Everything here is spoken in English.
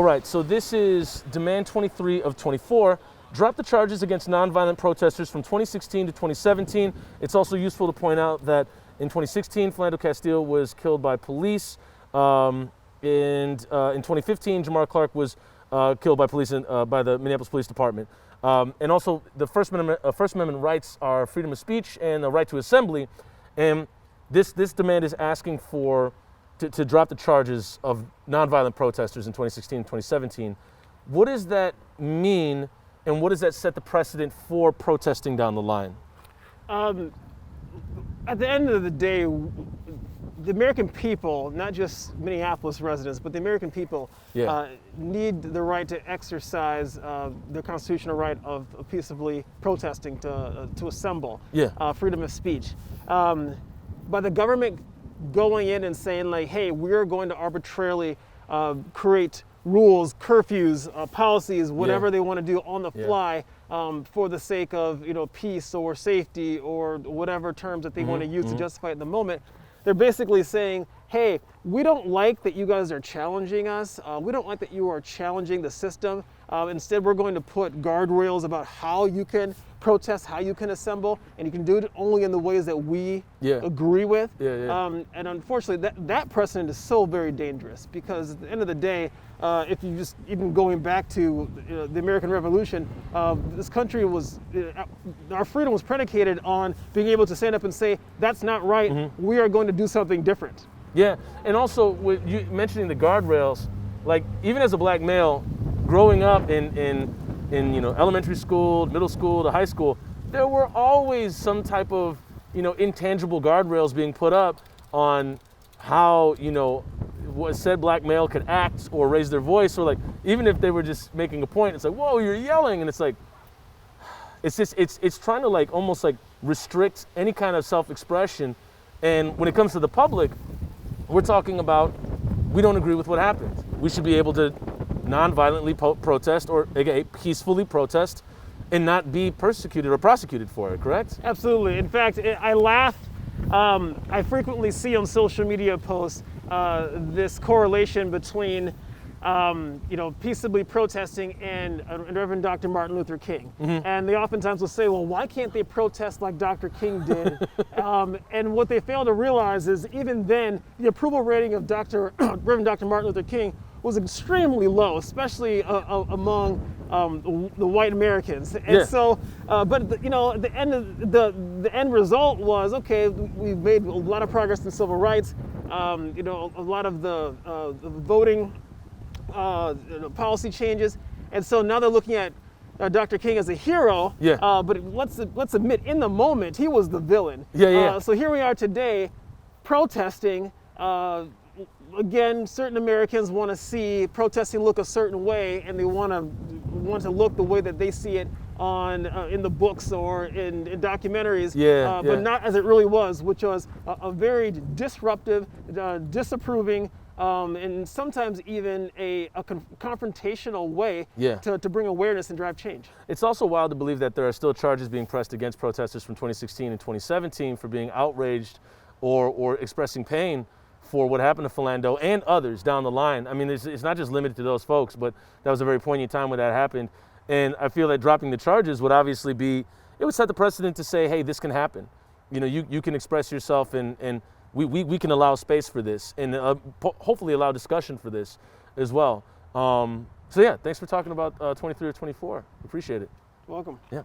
All right, so this is demand 23 of 24. Drop the charges against nonviolent protesters from 2016 to 2017. It's also useful to point out that in 2016, Philando Castile was killed by police. And in 2015, Jamar Clark was killed by police by the Minneapolis Police Department. And also, the First Amendment rights are freedom of speech and the right to assembly. And this demand is asking for to drop the charges of nonviolent protesters in 2016 and 2017. What does that mean, and what does that set the precedent for protesting down the line? At the end of the day, the American people, not just Minneapolis residents, but the American people need the right to exercise their constitutional right of peaceably protesting, to assemble, freedom of speech. By the government going in and saying, like, hey, we're going to arbitrarily create rules, curfews, policies, whatever they want to do on the fly for the sake of, peace or safety or whatever terms that they want to use to justify it in the moment. They're basically saying, hey, we don't like that you guys are challenging us. We don't like that you are challenging the system. Instead, we're going to put guardrails about how you can protest, how you can assemble, and you can do it only in the ways that we agree with. And unfortunately, that precedent is so very dangerous, because at the end of the day, if you just even going back to the American Revolution, this country was, our freedom was predicated on being able to stand up and say, that's not right, we are going to do something different. Yeah, and also with you mentioning the guardrails, like even as a black male, growing up in elementary school, middle school, to high school, there were always some type of intangible guardrails being put up on how what said black male could act or raise their voice, or like even if they were just making a point, it's like, whoa, you're yelling, and it's like it's trying to like almost like restrict any kind of self-expression. And when it comes to the public, we're talking about, we don't agree with what happened. We should be able to non-violently protest, or aka peacefully protest, and not be persecuted or prosecuted for it, correct? Absolutely. In fact, I laugh. I frequently see on social media posts this correlation between peaceably protesting and Reverend Dr. Martin Luther King. And they oftentimes will say, well, why can't they protest like Dr. King did? And what they fail to realize is, even then, the approval rating of Reverend Dr. Martin Luther King was extremely low, especially among the white Americans. And so, but the end result was, okay, we've made a lot of progress in civil rights. A lot of the voting policy changes, and so now they're looking at Dr. King as a hero. But let's admit, in the moment, he was the villain. So here we are today, protesting. Again, certain Americans want to see protesting look a certain way, and they want to look the way that they see it on in the books or in documentaries, but not as it really was, which was a very disruptive, disapproving, and sometimes even a confrontational way to bring awareness and drive change. It's also wild to believe that there are still charges being pressed against protesters from 2016 and 2017 for being outraged or expressing pain for what happened to Philando and others down the line. I mean, it's not just limited to those folks, but that was a very poignant time when that happened. And I feel that dropping the charges would obviously it would set the precedent to say, hey, this can happen. You can express yourself, and we can allow space for this, and hopefully allow discussion for this as well. So yeah, thanks for talking about 23 or 24. Appreciate it. Welcome. Yeah.